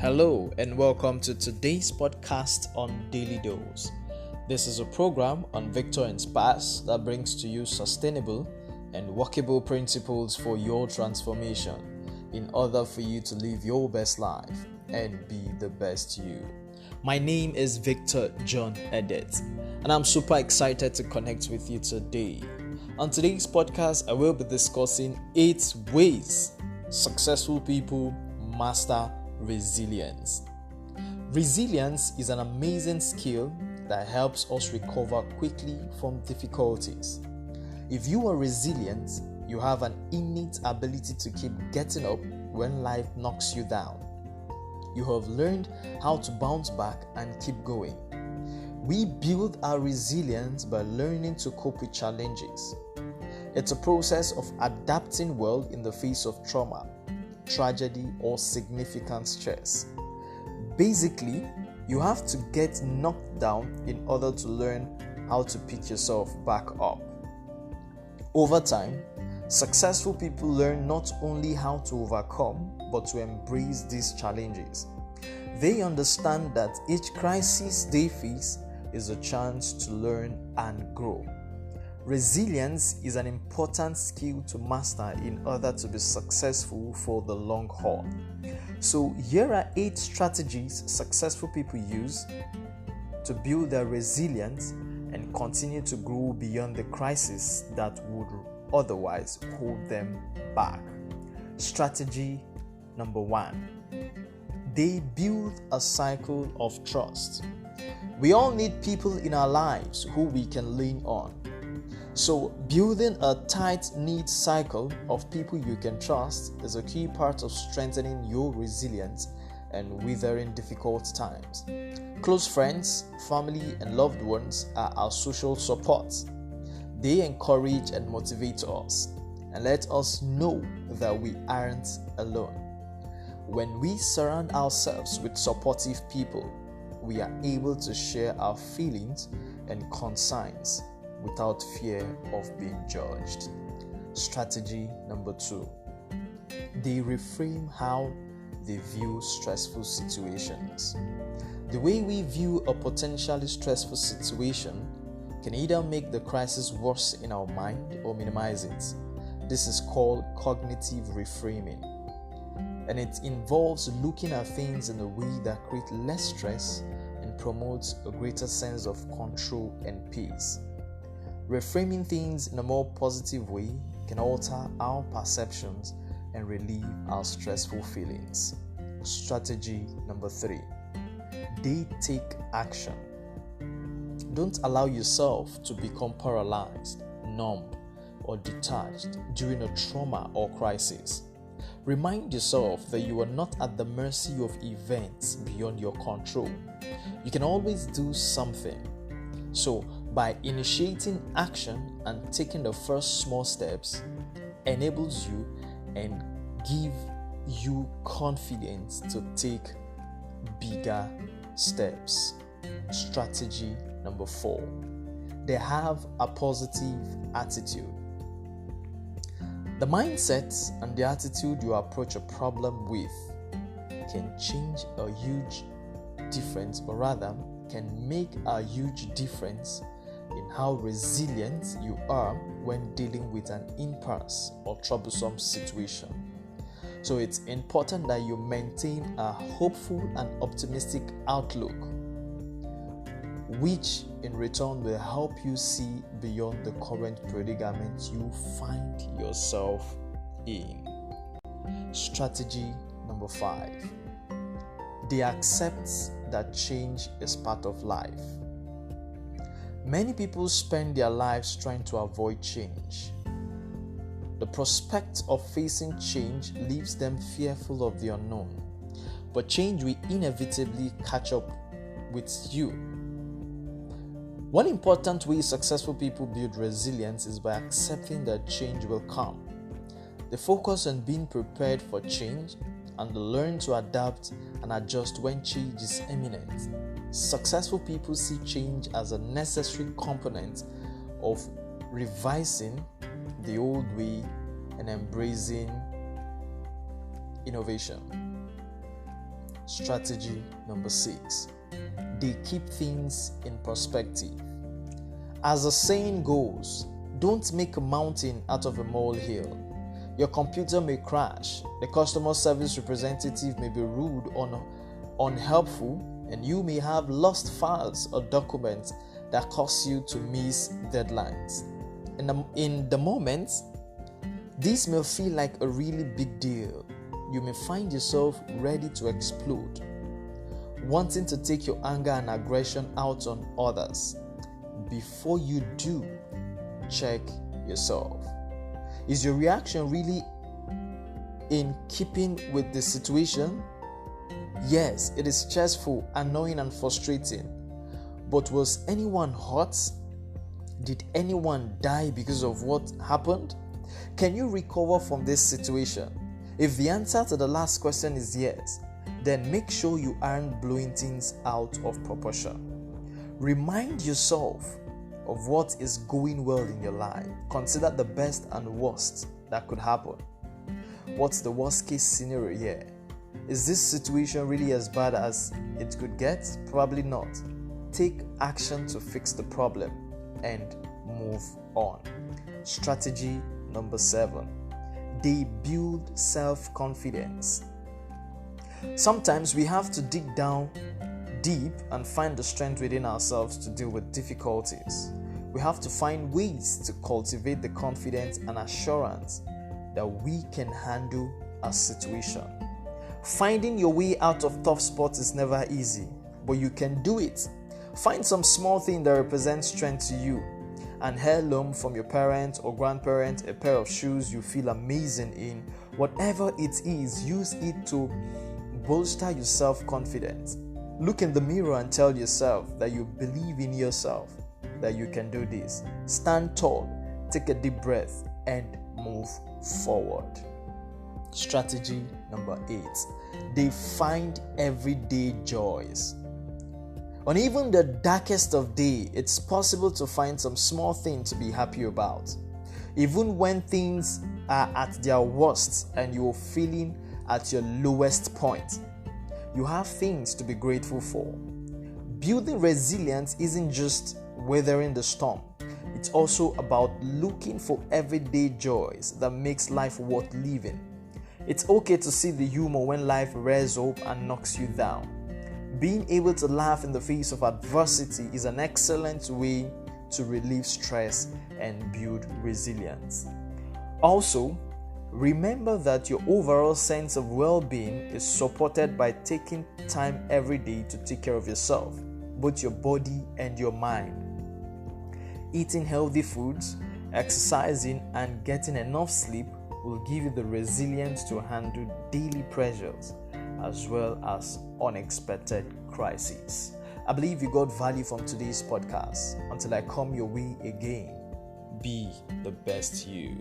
Hello and welcome to today's podcast on Daily Dose. This is a program on Victor Inspires that brings to you sustainable and workable principles for your transformation in order for you to live your best life and be the best you. My name is Victor John Edet and I'm super excited to connect with you today. On today's podcast, I will be discussing 8 ways successful people master resilience. Resilience is an amazing skill that helps us recover quickly from difficulties. If you are resilient, you have an innate ability to keep getting up when life knocks you down. You have learned how to bounce back and keep going. We build our resilience by learning to cope with challenges. It's a process of adapting well in the face of trauma, tragedy, or significant stress. Basically, you have to get knocked down in order to learn how to pick yourself back up. Over time, successful people learn not only how to overcome, but to embrace these challenges. They understand that each crisis they face is a chance to learn and grow. Resilience is an important skill to master in order to be successful for the long haul. So here are 8 strategies successful people use to build their resilience and continue to grow beyond the crisis that would otherwise hold them back. Strategy number 1. They build a cycle of trust. We all need people in our lives who we can lean on. So, building a tight-knit cycle of people you can trust is a key part of strengthening your resilience and weathering difficult times. Close friends, family, and loved ones are our social support. They encourage and motivate us and let us know that we aren't alone. When we surround ourselves with supportive people, we are able to share our feelings and concerns without fear of being judged. Strategy number 2. They reframe how they view stressful situations. The way we view a potentially stressful situation can either make the crisis worse in our mind or minimize it. This is called cognitive reframing, and it involves looking at things in a way that creates less stress and promotes a greater sense of control and peace. Reframing things in a more positive way can alter our perceptions and relieve our stressful feelings. Strategy number 3. They take action. Don't allow yourself to become paralyzed, numb, or detached during a trauma or crisis. Remind yourself that you are not at the mercy of events beyond your control. You can always do something. So, by initiating action and taking the first small steps enables you and give you confidence to take bigger steps. Strategy number 4. They have a positive attitude. The mindset and the attitude you approach a problem with can change a huge difference, or rather can make a huge difference in how resilient you are when dealing with an impasse or troublesome situation. So it's important that you maintain a hopeful and optimistic outlook, which in return will help you see beyond the current predicament you find yourself in. Strategy number 5. They accept that change is part of life. Many people spend their lives trying to avoid change. The prospect of facing change leaves them fearful of the unknown, but change will inevitably catch up with you. One important way successful people build resilience is by accepting that change will come. They focus on being prepared for change and learn to adapt and adjust when change is imminent. Successful people see change as a necessary component of revising the old way and embracing innovation. Strategy number 6. They keep things in perspective. As the saying goes, don't make a mountain out of a molehill. Your computer may crash, the customer service representative may be rude or unhelpful, and you may have lost files or documents that cause you to miss deadlines. In the moment, this may feel like a really big deal. You may find yourself ready to explode, wanting to take your anger and aggression out on others. Before you do, check yourself. Is your reaction really in keeping with the situation? Yes, it is stressful, annoying, and frustrating. But was anyone hurt? Did anyone die because of what happened? Can you recover from this situation? If the answer to the last question is yes, then make sure you aren't blowing things out of proportion. Remind yourself of what is going well in your life. Consider the best and worst that could happen. What's the worst case scenario here? Is this situation really as bad as it could get? Probably not. Take action to fix the problem and move on. Strategy number 7. They build self-confidence. Sometimes we have to dig down deep and find the strength within ourselves to deal with difficulties. We have to find ways to cultivate the confidence and assurance that we can handle a situation. Finding your way out of tough spots is never easy, but you can do it. Find some small thing that represents strength to you. An heirloom from your parent or grandparent, a pair of shoes you feel amazing in, whatever it is, use it to bolster your self-confidence. Look in the mirror and tell yourself that you believe in yourself, that you can do this. Stand tall, take a deep breath, and move forward. Strategy number 8. They find everyday joys. On even the darkest of day, it's possible to find some small thing to be happy about. Even when things are at their worst and you're feeling at your lowest point, you have things to be grateful for. Building resilience isn't just weathering the storm. It's also about looking for everyday joys that makes life worth living. It's okay to see the humor when life rears up and knocks you down. Being able to laugh in the face of adversity is an excellent way to relieve stress and build resilience. Also, remember that your overall sense of well-being is supported by taking time every day to take care of yourself, both your body and your mind. Eating healthy foods, exercising, and getting enough sleep will give you the resilience to handle daily pressures as well as unexpected crises. I believe you got value from today's podcast. Until I come your way again, be the best you.